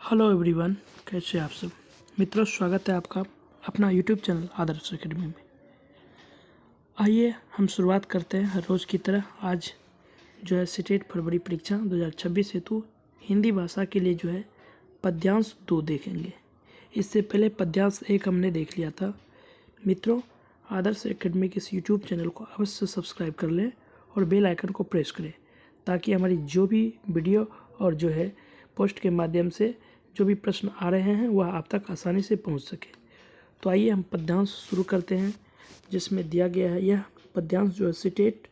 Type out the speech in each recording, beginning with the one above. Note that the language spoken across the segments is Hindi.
हेलो एवरीवन, कैसे हैं आप सब मित्रों। स्वागत है आपका अपना यूट्यूब चैनल आदर्श एकेडमी में। आइए हम शुरुआत करते हैं हर रोज़ की तरह। आज जो है सीटेट फरवरी परीक्षा 2026 हेतु हिंदी भाषा के लिए जो है पद्यांश 2 देखेंगे। इससे पहले पद्यांश 1 हमने देख लिया था। मित्रों, आदर्श एकेडमी के इस यूट्यूब चैनल को अवश्य सब्सक्राइब कर लें और बेल आइकन को प्रेस करें ताकि हमारी जो भी वीडियो और जो है पोस्ट के माध्यम से जो भी प्रश्न आ रहे हैं वह आप तक आसानी से पहुंच सके। तो आइए हम पद्यांश शुरू करते हैं, जिसमें दिया गया है। यह पद्यांश जो है सीटेट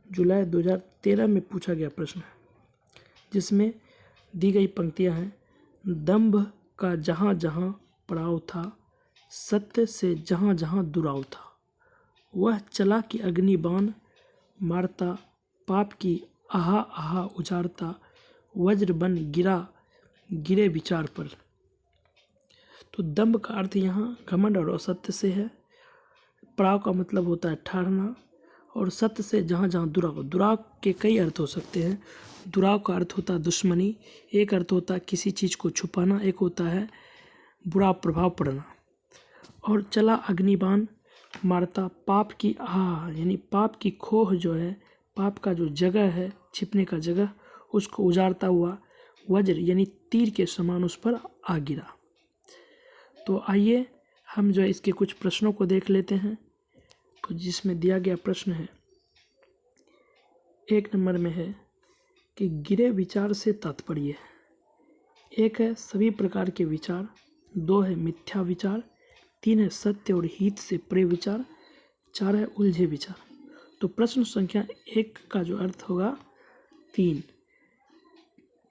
जुलाई 2013 में पूछा गया प्रश्न है, जिसमें दी गई पंक्तियां हैं। दंभ का जहाँ जहाँ पड़ाव था, सत्य से जहाँ जहाँ दुराव था। वह चला कि अग्निबाण मारता, पाप की आहा आहा उजाड़ता। वज्र बन गिरा गिरे विचार पर। तो दंभ का अर्थ यहाँ घमंड और असत्य से है। पड़ाव का मतलब होता है ठहरना, और सत्य से जहाँ जहाँ दुराव। दुराव के कई अर्थ हो सकते हैं। दुराव का अर्थ होता है दुश्मनी, एक अर्थ होता है किसी चीज़ को छुपाना, एक होता है बुरा प्रभाव पड़ना। और चला अग्निबाण मारता, पाप की आह यानी पाप की खोह जो है, पाप का जो जगह है छिपने का जगह, उसको उजाड़ता हुआ वज्र यानी तीर के समान उस पर आ गिरा। तो आइए हम जो है इसके कुछ प्रश्नों को देख लेते हैं। तो जिसमें दिया गया प्रश्न है 1 नंबर में है कि गिरे विचार से तात्पर्य। 1 है सभी प्रकार के विचार, 2 है मिथ्या विचार, 3 है सत्य और हित से परे विचार, 4 है उलझे विचार। तो प्रश्न संख्या 1 का जो अर्थ होगा 3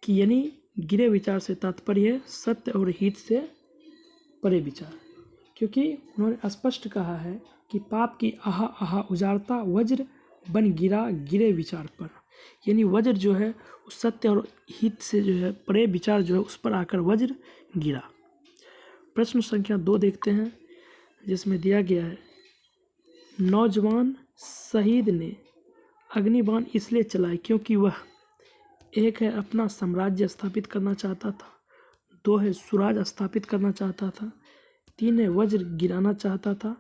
कि यानी गिरे विचार से तात्पर्य है सत्य और हित से परे विचार, क्योंकि उन्होंने स्पष्ट कहा है कि पाप की आहा आहा उजाड़ता, वज्र बन गिरा गिरे विचार पर। यानी वज्र जो है उस सत्य और हित से जो है परे विचार जो है उस पर आकर वज्र गिरा। प्रश्न संख्या 2 देखते हैं, जिसमें दिया गया है। नौजवान शहीद ने अग्निबाण इसलिए चलाए क्योंकि वह 1 है अपना साम्राज्य स्थापित करना चाहता था, 2 है स्वराज स्थापित करना चाहता था, 3 है वज्र गिराना चाहता था,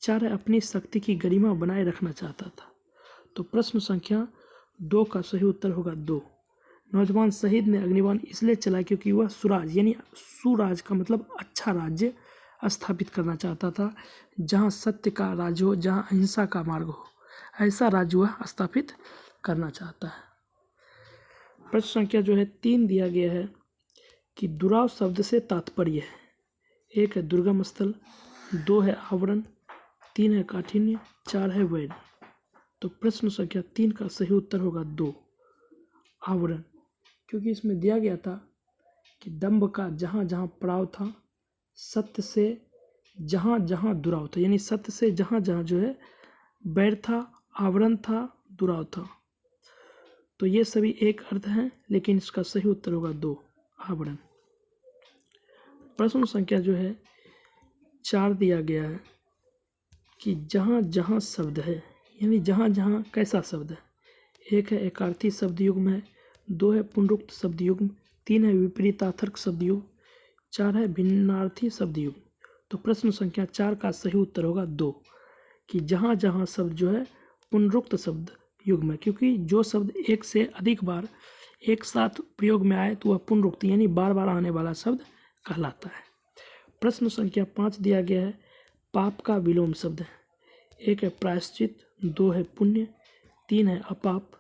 4 है अपनी शक्ति की गरिमा बनाए रखना चाहता था। तो प्रश्न संख्या 2 का सही उत्तर होगा 2। नौजवान शहीद ने अग्निबाण इसलिए चलाया क्योंकि वह स्वराज यानी सुराज का मतलब अच्छा राज्य स्थापित करना चाहता था, जहाँ सत्य का राज्य हो, जहाँ अहिंसा का मार्ग हो, ऐसा राज्य वह स्थापित करना चाहता है। प्रश्न संख्या जो है 3 दिया गया है कि दुराव शब्द से तात्पर्य है। 1 है दुर्गम स्थल, 2 है आवरण, 3 है काठिन्य, 4 है वैर। तो प्रश्न संख्या 3 का सही उत्तर होगा 2 आवरण, क्योंकि इसमें दिया गया था कि दंभ का जहाँ जहाँ पड़ाव था, सत्य से जहाँ जहाँ दुराव था, यानी सत्य से जहाँ जहाँ जो है बैर था, आवरण था, दुराव था। तो ये सभी एक अर्थ हैं, लेकिन इसका सही उत्तर होगा 2 आवरण। प्रश्न संख्या जो है 4 दिया गया है कि जहाँ जहाँ शब्द है, यानी जहाँ जहाँ कैसा शब्द है। 1 है एकार्थी शब्द युग्म है, 2 है पुनरुक्त शब्द युग्म, 3 है विपरीतार्थक शब्द युग्म, 4 है भिन्नार्थी शब्द युग्म। तो प्रश्न संख्या 4 का सही उत्तर होगा 2 कि जहाँ जहाँ शब्द जो है पुनरुक्त शब्द युग्म है, क्योंकि जो शब्द एक से अधिक बार एक साथ प्रयोग में आए तो वह पुनरुक्त यानी बार बार आने वाला शब्द कहलाता है। प्रश्न संख्या 5 दिया गया है पाप का विलोम शब्द है। 1 है प्रायश्चित, 2 है पुण्य, 3 है अपाप,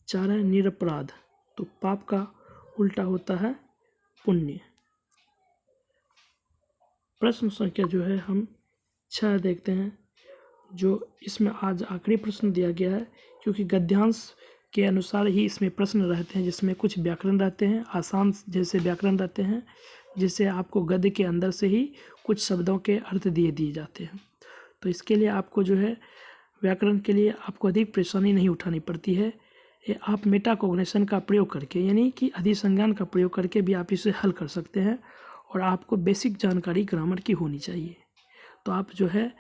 4 है निरपराध। तो पाप का उल्टा होता है पुण्य। प्रश्न संख्या जो है हम 6 देखते हैं, जो इसमें आज आखिरी प्रश्न दिया गया है, क्योंकि गद्यांश के अनुसार ही इसमें प्रश्न रहते हैं, जिसमें कुछ व्याकरण रहते हैं, आसान जैसे व्याकरण रहते हैं, जिससे आपको गद्य के अंदर से ही कुछ शब्दों के अर्थ दिए जाते हैं। तो इसके लिए आपको जो है व्याकरण के लिए आपको अधिक परेशानी नहीं उठानी पड़ती है। ये आप मेटाकोग्निशन का प्रयोग करके यानी कि अधिसंज्ञान का प्रयोग करके भी आप इसे हल कर सकते हैं, और आपको बेसिक जानकारी ग्रामर की होनी चाहिए। तो आप जो है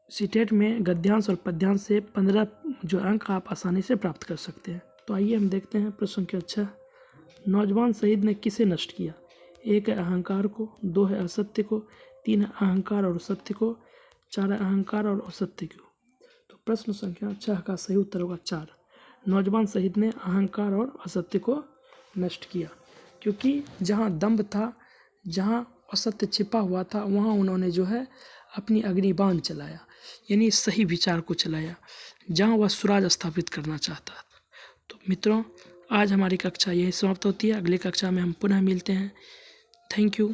सीटेट में गद्यांश और पद्यांश से 15 जो अंक आप आसानी से प्राप्त कर सकते हैं। तो आइए हम देखते हैं प्रश्न संख्या 6 नौजवान शहीद ने किसे नष्ट किया? 1 है अहंकार को, 2 है असत्य को, 3 है अहंकार और सत्य को, 4 है अहंकार और असत्य को। तो प्रश्न संख्या 6 का सही उत्तर होगा 4। नौजवान शहीद ने अहंकार और असत्य को नष्ट किया, क्योंकि जहाँ दंभ था, जहाँ असत्य छिपा हुआ था, वहाँ उन्होंने जो है अपनी अग्निबाण चलाया, यानी सही विचार को चलाया, जहाँ वह स्वराज स्थापित करना चाहता था। तो मित्रों, आज हमारी कक्षा यही समाप्त होती है। अगली कक्षा में हम पुनः मिलते हैं। Thank you.